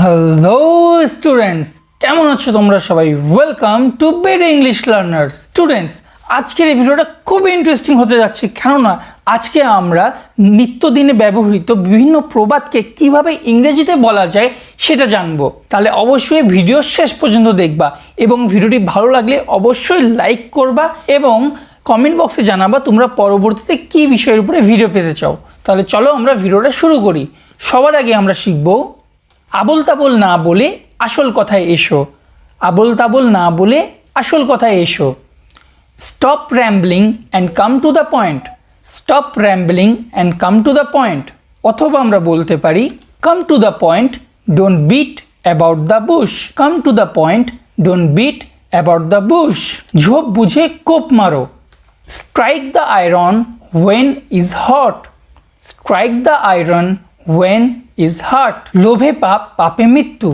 Hello students, কেমন আছো তোমরা সবাই? ওয়েলকাম টু বেডে ইংলিশ লার্নার্স। স্টুডেন্টস, আজকের এই ভিডিওটা খুবই ইন্টারেস্টিং হতে যাচ্ছে, কেননা আজকে আমরা নিত্যদিনে ব্যবহৃত বিভিন্ন প্রবাদকে কিভাবে ইংরেজিতে বলা যায় সেটা জানবো। তাহলে অবশ্যই ভিডিও শেষ পর্যন্ত দেখবা এবং ভিডিওটি ভালো লাগলে অবশ্যই লাইক করবা এবং কমেন্ট বক্সে জানাবা তোমরা পরবর্তীতে কী বিষয়ের উপরে ভিডিও পেতে চাও। তাহলে চলো আমরা ভিডিওটা শুরু করি। সবার আগে আমরা শিখবো আবোল তাবোল না বলে আসল কথায় এসো। আবোল তাবোল না বলে আসল কথায় এসো। Stop rambling and come to the point. Stop rambling and come to the point. অথবা আমরা বলতে পারি come to the point, don't beat about the bush. Come to the point, don't beat about the bush. ঝোপ বুঝে কোপ মারো। Strike the iron when is hot. Strike the iron when is hurt. লোভে পাপ, পাপে মৃত্যু।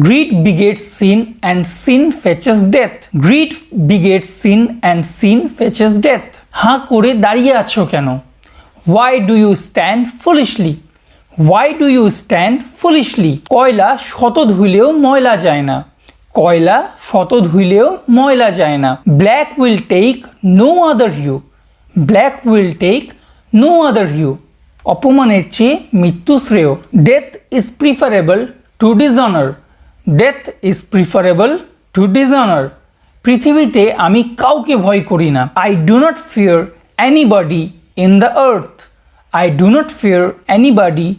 Greed begets sin and sin fetches death. Greed begets sin and sin fetches death. হাঁ করে দাঁড়িয়ে আছো কেন? Why do you stand foolishly? Why do you stand foolishly? কয়লা শত ধুইলেও ময়লা যায় না। কয়লা শত ধুইলেও ময়লা যায় না। Black will take no other hue. Black will take no other hue. অপমানের চেয়ে মৃত্যু শ্রেয়। Death is preferable to dishonour. Death is preferable to dishonour. পৃথিবীতে আমি কাউকে ভয় করি না। I do not fear anybody in the earth. I do not fear anybody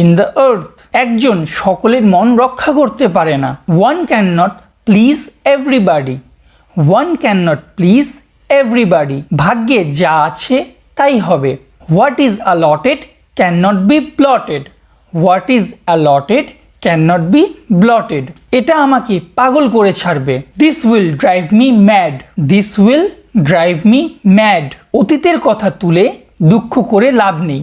in the earth. একজন সকলের মন রক্ষা করতে পারে না। One can not please everybody. One can not please everybody. ভাগ্যে যা আছে তাই হবে। What is allotted cannot be blotted. What is allotted cannot be blotted. এটা আমাকে পাগল করে ছাড়বে। This will drive me mad. This will drive me mad. অতীতের কথা তুলে দুঃখ করে লাভ নেই।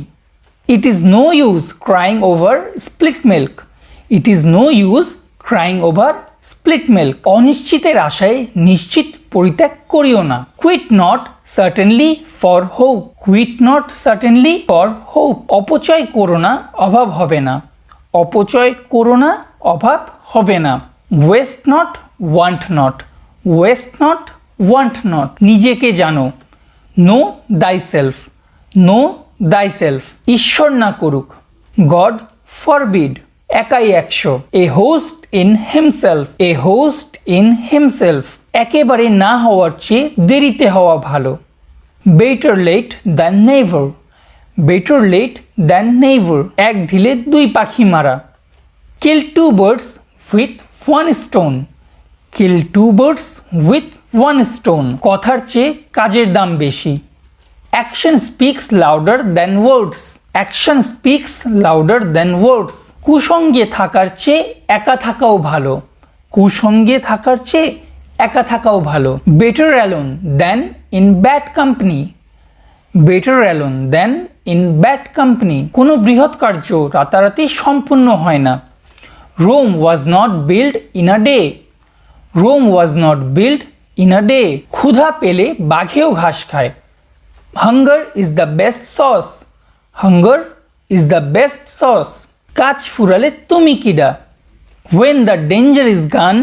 It is no use crying over spilt milk. It is no use crying over spilt milk. অনিশ্চিতের আশায় নিশ্চিত পরিত্যাগ করিও না। Quit not certainly for hope. Quit not certainly for hope. অপচয় করো না, অভাব হবে না। অপচয় করো না, অভাব হবে না। Waste not, want not. Waste not, want not. নিজেকে জানো। Know thyself. Know thyself. ঈশ্বর না করুক। God forbid. একাই একশো। A host in himself. A host in himself. একেবারে না হওয়ার চেয়ে দেরিতে হওয়া ভালো। Better late than never. Better late than never. এক ঢিলে দুই পাখি মারা। Kill two birds with one stone. Kill two birds with one stone. কথার চেয়ে কাজের দাম বেশি। Action speaks louder than words. Action speaks louder than words. কুসঙ্গে থাকার চেয়ে একা থাকাও ভালো। কুসঙ্গে থাকার চেয়ে একা থাকাও ভালো। Better alone than in bad company. Better alone than in bad company. কোনো বৃহৎ কার্য রাতারাতি সম্পূর্ণ হয় না। Rome was not build in a day. Rome was not build in a day. ক্ষুধা পেলে বাঘেও ঘাস খায়। Hunger is the best sauce. Hunger is the best sauce. কাজ ফুরালে তুমি কিডা। When the danger is gone,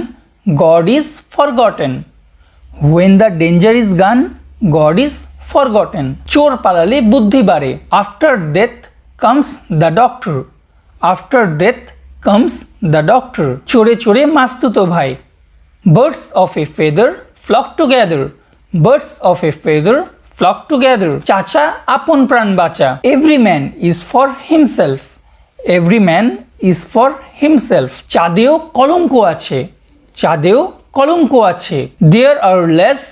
God is forgotten. When the danger is gone, God is forgotten. চোর পালালে বুদ্ধি বাড়ে। After death comes the doctor. After death comes the doctor. চোরে চোরে মাস্তুতো ভাই। Birds of a feather flock together. Birds of a feather flock together. চাচা আপন প্রাণ বাঁচা। Every man is for himself. Every man is for himself. চাঁদেও কলঙ্ক আছে। চাঁদেও কলঙ্ক আছে। There are less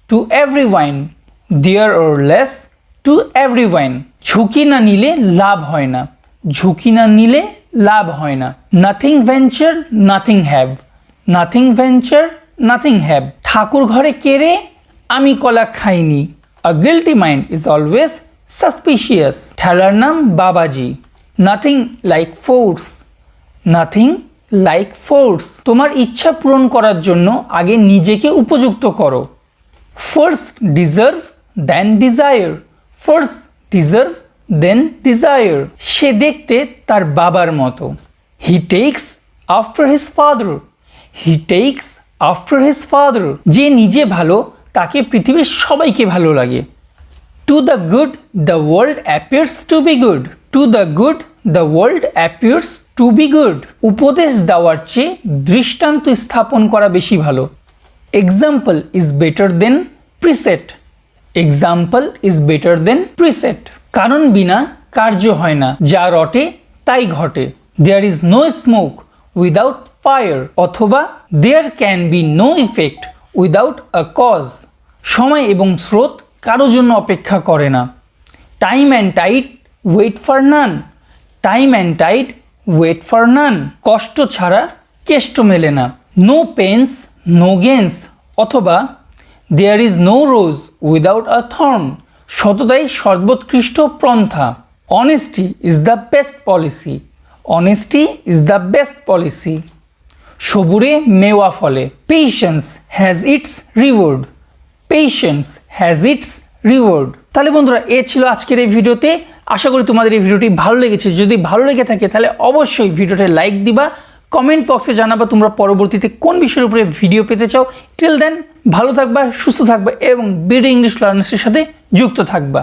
to every wine. There are less to every wine. ঝুঁকি না নিলে লাভ হয় না। ঝুঁকি না নিলে লাভ হয় না। Nothing venture, nothing have. Nothing venture, nothing have. ঠাকুর ঘরে কেড়ে আমি কলা খাইনি। A guilty mind is always suspicious. ঠেলার নাম বাবাজি। Nothing like force. Nothing like force. তোমার ইচ্ছা পূরণ করার জন্য আগে নিজেকে উপযুক্ত করো। First deserve then desire. First deserve then desire. সে দেখতে তার বাবার মতো। He takes after his father. He takes after his father. যে নিজে ভালো তাকে পৃথিবীর সবাইকে ভালো লাগে। To the good the world appears to be good. To the good the world appears to be good. উপদেশ দেওয়ার চেয়ে দৃষ্টান্ত স্থাপন করা বেশি ভালো। Example is better than precept. Example is better than precept. কারণ বিনা কার্য হয় না, যা রটে তাই ঘটে। There is no smoke without fire. অথবা there can be no effect without a cause. সময় এবং স্রোত কারো জন্য অপেক্ষা করে না। Time and tide wait for none. Time and tide wait for none. কষ্ট ছাড়া কেষ্ট মেলে না। No pains no gains. অথবা there is no rose without a thorn. সততাই সর্বোৎকৃষ্ট পন্থা। Honesty is the best policy. Honesty is the best policy. সবুরে মেওয়া ফলে। Patience has its reward. Patience has its reward. তাহলে বন্ধুরা, এ ছিল আজকের এই ভিডিওতে। আশা করি তোমাদের এই ভিডিওটি ভালো লেগেছে। যদি ভালো লেগে থাকে তাহলে অবশ্যই ভিডিওতে লাইক দিবা, কমেন্ট বক্সে জানাবা তোমরা পরবর্তীতে কোন বিষয়ের উপরে ভিডিও পেতে চাও। টিল দেন ভালো থাকবা, সুস্থ থাকবা এবং বিডি ইংলিশ লার্নার্সের সাথে যুক্ত থাকবা।